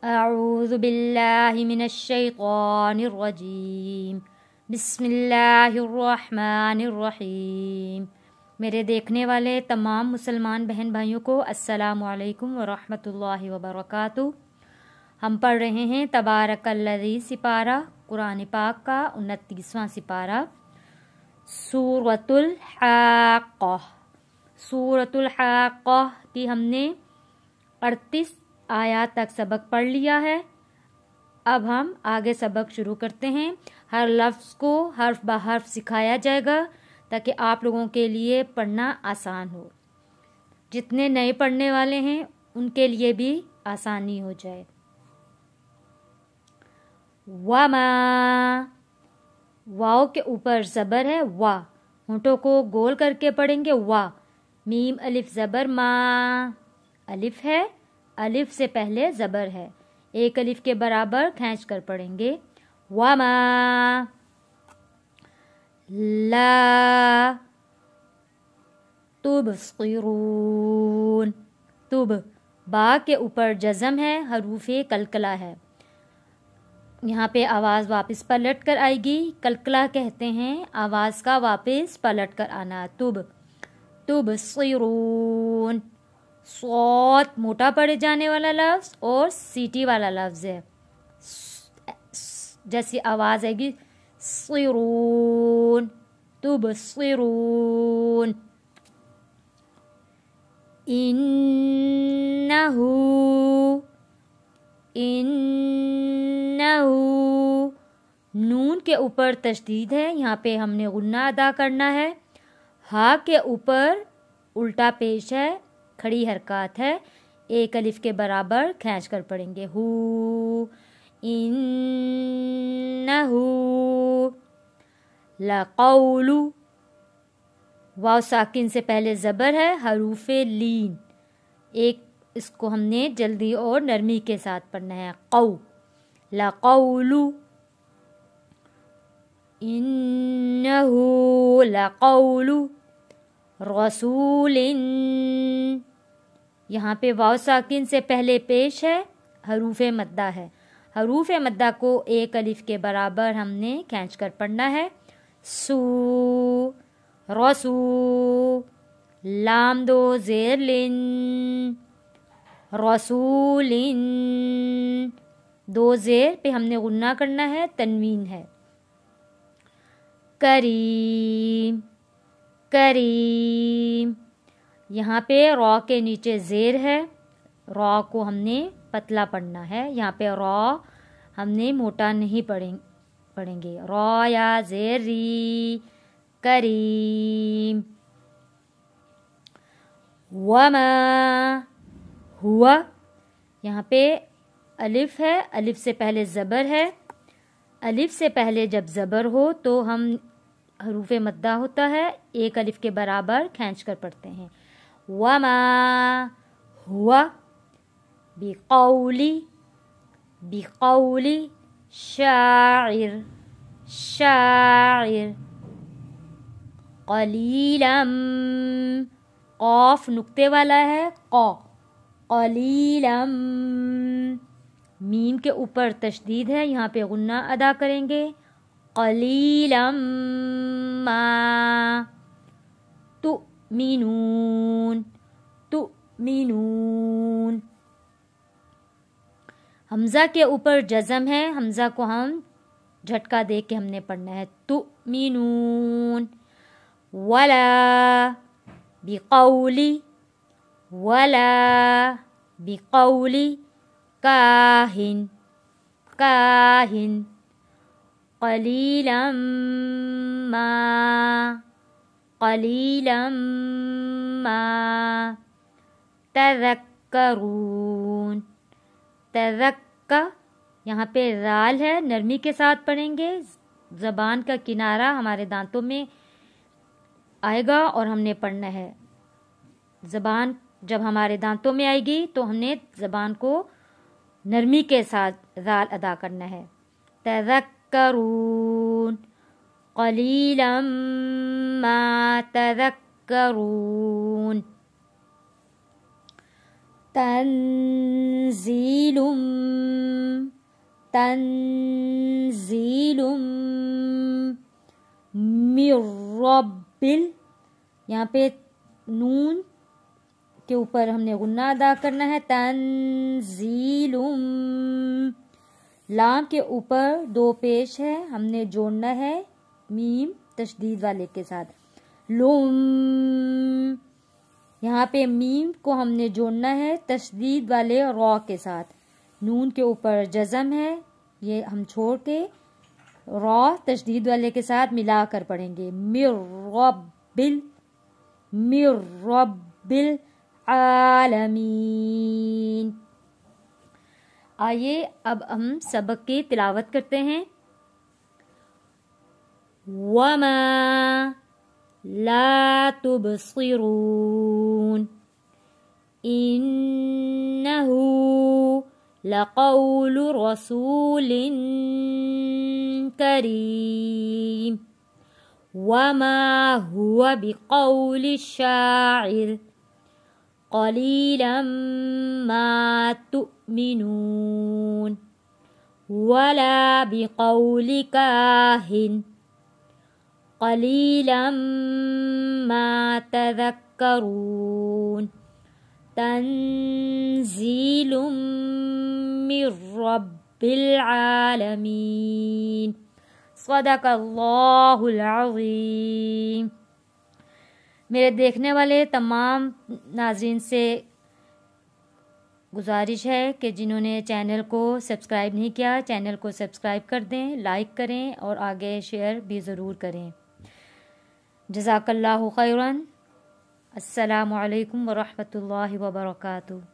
अऊज़ु बिल्लाहि मिनश्शैतानिर्रजीम बिस्मिल्लाहिर्रहमानिर्रहीम। मेरे देखने वाले तमाम मुसलमान बहन भाइयों को अस्सलामु अलैकुम व रहमतुल्लाहि व बरकातुहू। हम पढ़ रहे हैं तबारकल्लज़ी सिपारा कुरान पाक का 29वां सिपारा सूरतुल हाक़्क़ा। सूरतुल हाक़्क़ा की हमने 38 आयत तक सबक पढ़ लिया है। अब हम आगे सबक शुरू करते हैं। हर लफ्ज़ को हर्फ ब हर्फ सिखाया जाएगा ताकि आप लोगों के लिए पढ़ना आसान हो। जितने नए पढ़ने वाले हैं उनके लिए भी आसानी हो जाए। वमा, वाव के ऊपर ज़बर है वा, होंठों को गोल करके पढ़ेंगे वा। मीम अलिफ ज़बर मा, अलिफ है, अलिफ से पहले ज़बर है, एक अलिफ के बराबर खींच कर पढ़ेंगे। वमा ला तुबसिरून, तुब बा के ऊपर जज़म है, हरूफे कलकला है। यहाँ पे आवाज़ वापस पलट कर आएगी। कलकला कहते हैं आवाज़ का वापस पलट कर आना। तुब तुबसिरून, सौत मोटा पड़े जाने वाला लफ्ज़ और सीटी वाला लफ्ज़ है। जैसी आवाज़ आएगी सिरून, तुबसिरून। इन्नहु, इन्नहु, नून के ऊपर तशदीद है, यहाँ पे हमने गुन्ना अदा करना है। हा के ऊपर उल्टा पेश है, खड़ी हरकत है, एक अलिफ के बराबर खींच कर पढ़ेंगे। हु इन्नहु लक़ौलु, वाव साकिन से पहले ज़बर है, हरूफे लीन, एक इसको हमने जल्दी और नरमी के साथ पढ़ना है। कौ लक़ौलु, इन्नहु लक़ौलु रसूलिन, यहाँ पे वाव साकिन से पहले पेश है, हरूफे मद्दा है, हरूफे मद्दा को एक अलिफ के बराबर हमने खींच कर पढ़ना है। सू रसू, लाम दो ज़ेर लिन, रसूलिन, दो ज़ेर पे हमने गुन्ना करना है, तनवीन है। करीम, करीम, यहाँ पे रॉ के नीचे ज़ेर है, रॉ को हमने पतला पढ़ना है। यहाँ पे रॉ हमने मोटा नहीं पढ़ेंगे। रॉ या ज़ेर री, करीम। वमा हुआ, यहाँ पे अलिफ है, अलिफ से पहले ज़बर है, अलिफ से पहले जब ज़बर हो तो हम हरूफे मद्दा होता है, एक अलिफ के बराबर खींच कर पढ़ते हैं। वमा हुआ बिक़ौली, बिक़ौली शाइर, शाइर। क़लीलम, क़ाफ नुक्ते वाला है, क़ा, क़लीलम, मीम के ऊपर तशदीद है, यहाँ पे गुन्ना अदा करेंगे। क़लीलम मा तुमिनून, तुमिनून। हमज़ा के ऊपर जज़म है, हमज़ा को हम झटका दे के हमने पढ़ना है। तुमिनून। वला बिक़ौली, वला बिक़ौली काहिन, काहिन। क़लीलम मा, क़लीलम मा तज़क्करून, तज़क्का, यहाँ पे राल है, नरमी के साथ पढ़ेंगे। ज़बान का किनारा हमारे दांतों में आएगा और हमने पढ़ना है। ज़बान जब हमारे दांतों में आएगी तो हमने ज़बान को नरमी के साथ राल अदा करना है। तज़क्करून, क़लीलम मा तज़क्करून। तंज़ीलुम تنزیل من رب، یہاں پہ نون کے اوپر ہم نے غنہ ادا کرنا ہے، تنزیل، لام کے اوپر دو پیش ہے، ہم نے جوڑنا ہے میم تشدید والے کے ساتھ، لم، یہاں پہ میم کو ہم نے جوڑنا ہے تشدید والے را کے ساتھ، نون کے اوپر جزم ہے، یہ ہم چھوڑ کے را تشدید والے کے ساتھ ملا کر پڑھیں گے، من رب العالمین۔ آئیے اب ہم سبق کی تلاوت کرتے ہیں۔ وما لا تبصرون انہ لقول رسول کریم وما هو بقول الشاعر قلیلا ما تؤمنون ولا بقول کاہن قلیلا ما تذکرون تنزیل من رب العالمین۔ صدق اللہ العظیم۔ میرے دیکھنے والے تمام ناظرین سے گزارش ہے کہ جنہوں نے چینل کو سبسکرائب نہیں کیا، چینل کو سبسکرائب کر دیں، لائک کریں اور آگے شیئر بھی ضرور کریں۔ جزاک اللہ خیراً۔ السلام علیکم ورحمۃ اللہ وبرکاتہ۔